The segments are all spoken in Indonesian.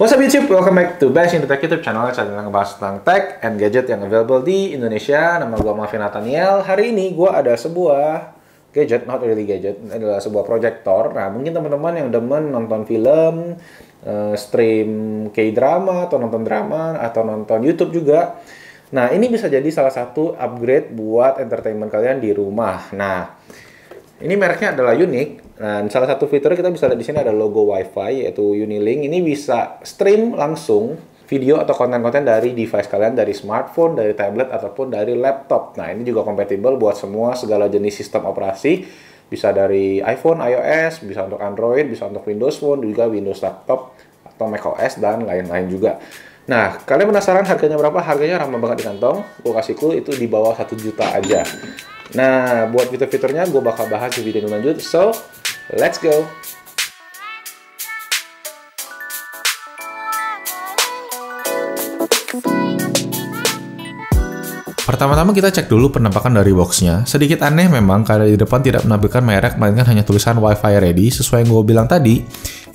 What's up YouTube? Welcome back to Bash in the Tech YouTube channel yang ngebahas tentang tech and gadget yang available di Indonesia. Nama gue Malvin Nathaniel. Hari ini gue ada sebuah gadget, not really gadget, adalah sebuah proyektor. Nah, mungkin teman-teman yang demen nonton film, stream K-drama, atau nonton drama, atau nonton YouTube juga. Nah, ini bisa jadi salah satu upgrade buat entertainment kalian di rumah. Nah, ini mereknya adalah Unique. Nah, salah satu fiturnya kita bisa lihat di sini ada logo WiFi yaitu Unilink. Ini bisa stream langsung video atau konten-konten dari device kalian, dari smartphone, dari tablet ataupun dari laptop. Nah, ini juga compatible buat semua segala jenis sistem operasi. Bisa dari iPhone, iOS, bisa untuk Android, bisa untuk Windows Phone, juga Windows laptop atau macOS dan lain-lain juga. Nah, kalian penasaran harganya berapa? Harganya ramah banget di kantong. Gue kasih clue itu di bawah 1 juta aja. Nah, buat fitur-fiturnya gue bakal bahas di video yang lanjut. So, let's go! Pertama-tama kita cek dulu penampakan dari boxnya. Sedikit aneh memang karena di depan tidak menampilkan merek, melainkan hanya tulisan Wi-Fi ready. Sesuai yang gue bilang tadi,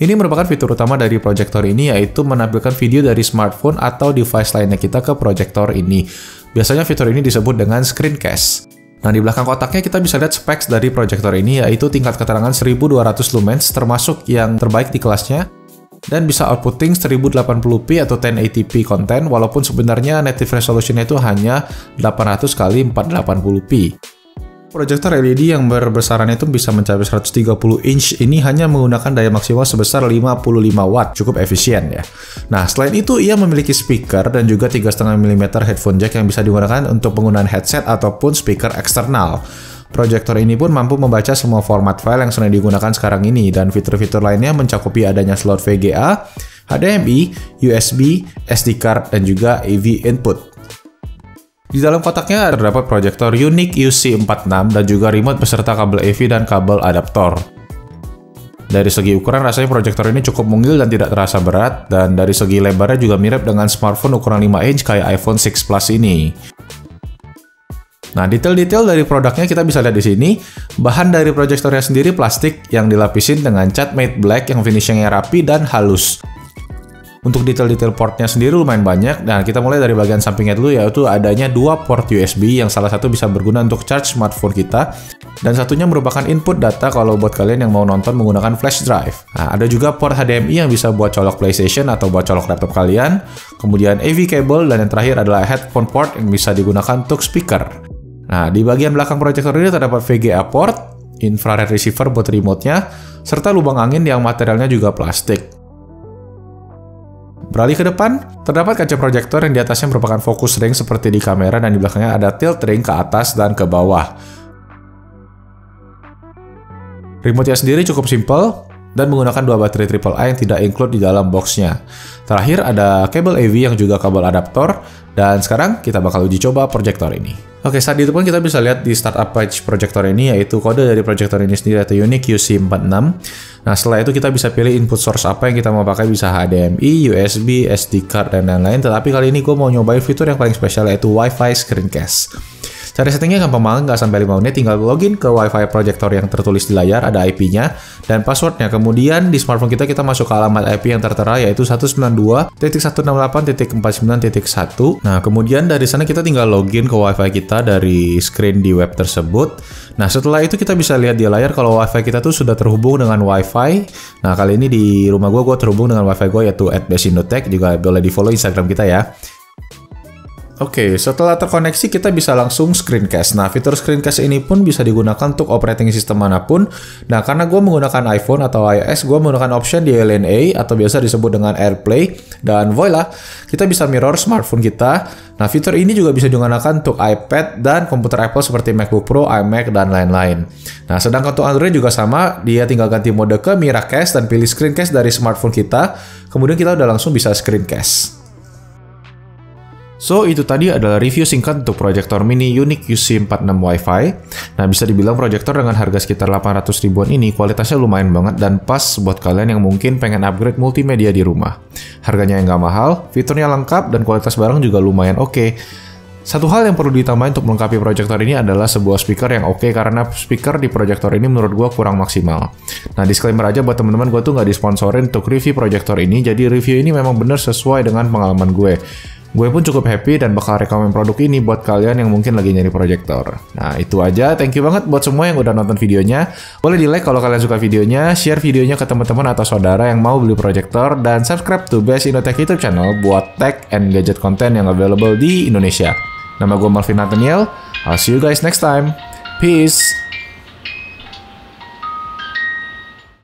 ini merupakan fitur utama dari proyektor ini, yaitu menampilkan video dari smartphone atau device lainnya kita ke proyektor ini. Biasanya fitur ini disebut dengan screencast. Nah, di belakang kotaknya kita bisa lihat specs dari proyektor ini, yaitu tingkat keterangan 1200 lumens, termasuk yang terbaik di kelasnya, dan bisa outputting 1080p atau 1080p konten, walaupun sebenarnya native resolution itu hanya 800 x 480p. Proyektor LED yang berbesaran itu bisa mencapai 130 inch ini hanya menggunakan daya maksimal sebesar 55 watt, cukup efisien ya. Nah, selain itu ia memiliki speaker dan juga 3,5 mm headphone jack yang bisa digunakan untuk penggunaan headset ataupun speaker eksternal. Proyektor ini pun mampu membaca semua format file yang sedang digunakan sekarang ini, dan fitur-fitur lainnya mencakupi adanya slot VGA, HDMI, USB, SD card, dan juga AV input. Di dalam kotaknya terdapat proyektor Unique UC46 dan juga remote beserta kabel AV dan kabel adaptor. Dari segi ukuran rasanya proyektor ini cukup mungil dan tidak terasa berat, dan dari segi lebarnya juga mirip dengan smartphone ukuran 5 inch kayak iPhone 6 Plus ini. Nah, detail-detail dari produknya kita bisa lihat di sini. Bahan dari proyektornya sendiri plastik yang dilapisin dengan cat matte black yang finishingnya rapi dan halus. Untuk detail-detail portnya sendiri lumayan banyak. Nah, kita mulai dari bagian sampingnya dulu, yaitu adanya 2 port USB yang salah satu bisa berguna untuk charge smartphone kita, dan satunya merupakan input data kalau buat kalian yang mau nonton menggunakan flash drive. Nah, ada juga port HDMI yang bisa buat colok PlayStation atau buat colok laptop kalian. Kemudian AV cable, dan yang terakhir adalah headphone port yang bisa digunakan untuk speaker. Nah, di bagian belakang proyektor ini terdapat VGA port, infrared receiver buat remote-nya, serta lubang angin yang materialnya juga plastik. Beralih ke depan, terdapat kaca proyektor yang di atasnya merupakan focus ring seperti di kamera, dan di belakangnya ada tilt ring ke atas dan ke bawah. Remote-nya sendiri cukup simple dan menggunakan 2 baterai AAA yang tidak include di dalam boxnya. Terakhir ada kabel AV yang juga kabel adaptor, dan sekarang kita bakal uji coba proyektor ini. Oke, saat di depan kita bisa lihat di startup page proyektor ini, yaitu kode dari proyektor ini sendiri atau Unique UC46. Nah, setelah itu kita bisa pilih input source apa yang kita mau pakai, bisa HDMI, USB, SD card, dan lain-lain. Tetapi kali ini gue mau nyobain fitur yang paling spesial, yaitu Wi-Fi screencast. Cara settingnya gampang banget, nggak sampai 5 menit, tinggal login ke Wi-Fi proyektor yang tertulis di layar, ada IP-nya dan passwordnya. Kemudian di smartphone kita masuk ke alamat IP yang tertera, yaitu 192.168.49.1. Nah, kemudian dari sana kita tinggal login ke Wi-Fi kita dari screen di web tersebut. Nah, setelah itu kita bisa lihat di layar kalau Wi-Fi kita tuh sudah terhubung dengan Wi-Fi. Nah, kali ini di rumah gue terhubung dengan Wi-Fi gue, yaitu @basindotech. Juga boleh di follow Instagram kita ya. Oke, setelah terkoneksi kita bisa langsung screencast. Nah, fitur screencast ini pun bisa digunakan untuk operating system manapun. Nah, karena gue menggunakan iPhone atau iOS, gue menggunakan option DLNA atau biasa disebut dengan AirPlay. Dan voila, kita bisa mirror smartphone kita. Nah, fitur ini juga bisa digunakan untuk iPad dan komputer Apple seperti MacBook Pro, iMac, dan lain-lain. Nah, sedangkan untuk Android juga sama, dia tinggal ganti mode ke Miracast dan pilih screencast dari smartphone kita. Kemudian kita udah langsung bisa screencast. So, itu tadi adalah review singkat untuk proyektor mini Unique UC46 Wi-Fi. Nah, bisa dibilang proyektor dengan harga sekitar 800 ribuan ini kualitasnya lumayan banget dan pas buat kalian yang mungkin pengen upgrade multimedia di rumah. Harganya yang nggak mahal, fiturnya lengkap, dan kualitas barang juga lumayan oke. Satu hal yang perlu ditambahin untuk melengkapi proyektor ini adalah sebuah speaker yang oke, karena speaker di proyektor ini menurut gue kurang maksimal. Nah, disclaimer aja buat teman-teman, gue tuh nggak disponsorin untuk review proyektor ini, jadi review ini memang bener sesuai dengan pengalaman gue. Gue pun cukup happy dan bakal rekomen produk ini buat kalian yang mungkin lagi nyari proyektor. Nah, itu aja. Thank you banget buat semua yang udah nonton videonya. Boleh di-like kalau kalian suka videonya, share videonya ke teman-teman atau saudara yang mau beli proyektor, dan subscribe to Best Indo Tech YouTube channel buat tech and gadget content yang available di Indonesia. Nama gue Malvin Nathaniel. I'll see you guys next time. Peace.